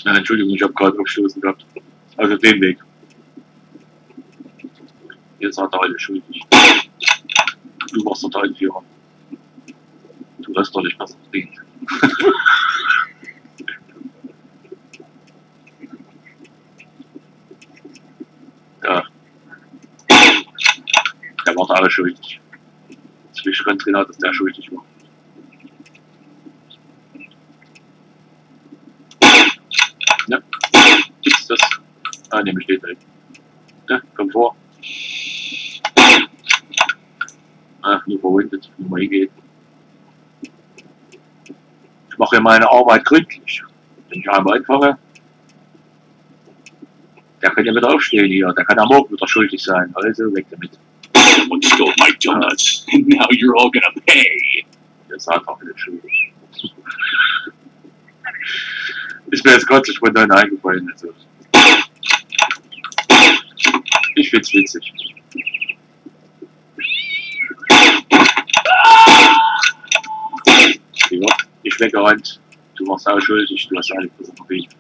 Ja, Entschuldigung, ich habe gerade aufstoßen gehabt. Also den Weg. Jetzt hat er alle schuldig. Du warst der Teilführer. Du hast doch nicht besser verdient. Ja. Der war da alle schuldig. Jetzt will ich ganz genau, dass der schuldig war. Ja. Gibt's das? Ah, ne, steht direkt. Ja, komm vor. Ach, nur verwundet, nur mal hingeht. Ich mache ja meine Arbeit gründlich. Wenn ich einmal anfange, der kann ja wieder aufstehen hier, der kann am Morgen wieder schuldig sein, also weg damit. Someone stole my donuts, and now you're all gonna pay. Der ist einfach wieder schuldig. Ist mir jetzt gerade so spontan eingefallen. Also. Ich find's witzig. Ja, ich weggerannt, du warst auch schuldig, du hast eigentlich besser verdient.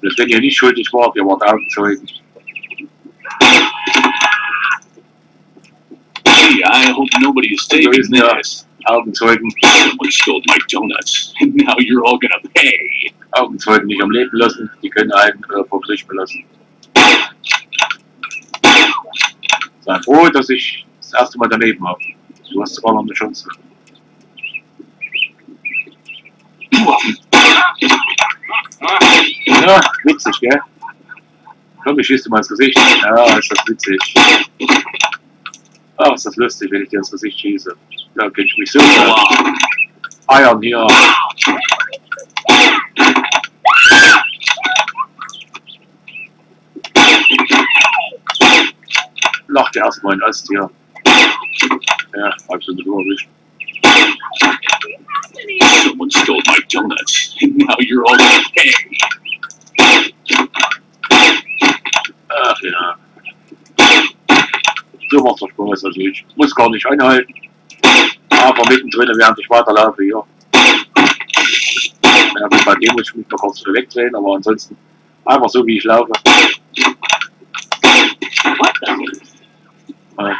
Selbst wenn ihr nicht schuldig wart, ihr wart Augenzeugen. Gee, I hope nobody is taking this. Augenzeugen. Someone stole my donuts, and now you're all gonna pay. Augenzeugen nicht am Leben lassen, die können einen vor Gericht belassen. Sei froh, dass ich das erste Mal daneben habe. Du hast sogar noch eine Chance. Ja, witzig, gell? Komm, ich schieße dir mal ins Gesicht. Ja, ist das witzig. Ach, ist das lustig, wenn ich dir ins Gesicht schieße. Da könnte ich mich so eiern hier. Lacht dir erstmal ein Ast hier. Ja, hab so eine Uhr erwischt. Someone stole my donuts, and now you're all gonna pay. Ach ja. So macht doch Spaß, also ich muss gar nicht einhalten. Aber mittendrin, während ich weiterlaufe hier. Ja, bei dem muss ich mich noch kurz wegdrehen, aber ansonsten einfach so wie ich laufe.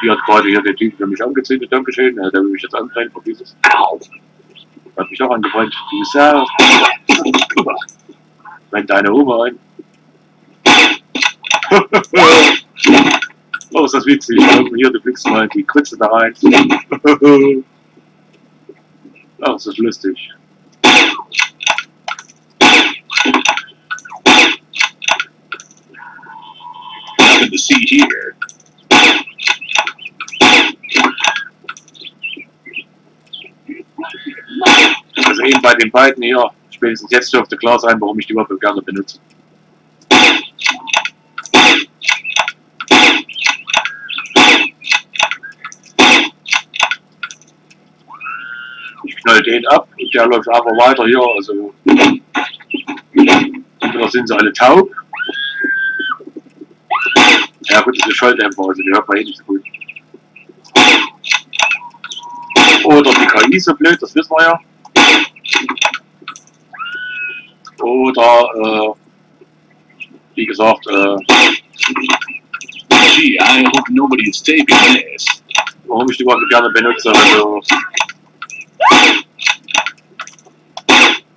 Hier hat gerade hier der Typ für mich angezündet, Dankeschön. Der will mich jetzt anbrennen, vergiss es. Hat mich auch angebrannt. Du Sau. Brennt deine Oma ein. Oh, ist das witzig. Hier, du blickst mal die Krütze da rein. Oh, ist das lustig. Nothing to see here. Also eben bei den beiden hier, spätestens jetzt dürfte klar sein, warum ich die Waffe gerne benutze. Ich knall den ab und der läuft einfach weiter hier, also entweder sind sie alle taub. Ja gut, das ist Schalldämpfer, also die hört man eh nicht so gut. Oder die KI ist so blöd, das wissen wir ja. Oder, wie gesagt, Gee, I hope nobody is taping this. warum ich die Waffe gerne benutze, also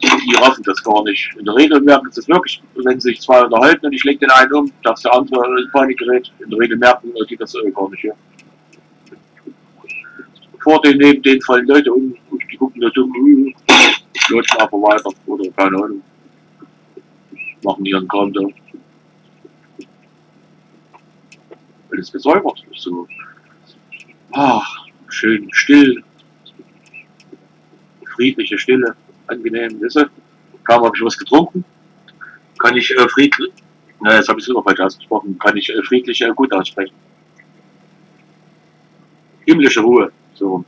die raffen das gar nicht. In der Regel merken sie es wirklich, wenn sich zwei unterhalten und ich lege den einen um, dass der andere in Panik gerät. In der Regel merken die das gar nicht. Ja. Vor den, neben den fallen Leute um und die gucken da dumm, lutschen einfach weiter oder keine Ahnung. Machen ihren Kram da. Alles gesäubert. So. Ach, schön still. Friedliche Stille. Angenehm, wisse. Kaum habe ich was getrunken. Kann ich friedlich. Na, jetzt habe ich es immer falsch ausgesprochen. Kann ich friedlich gut aussprechen. Himmlische Ruhe. So rum.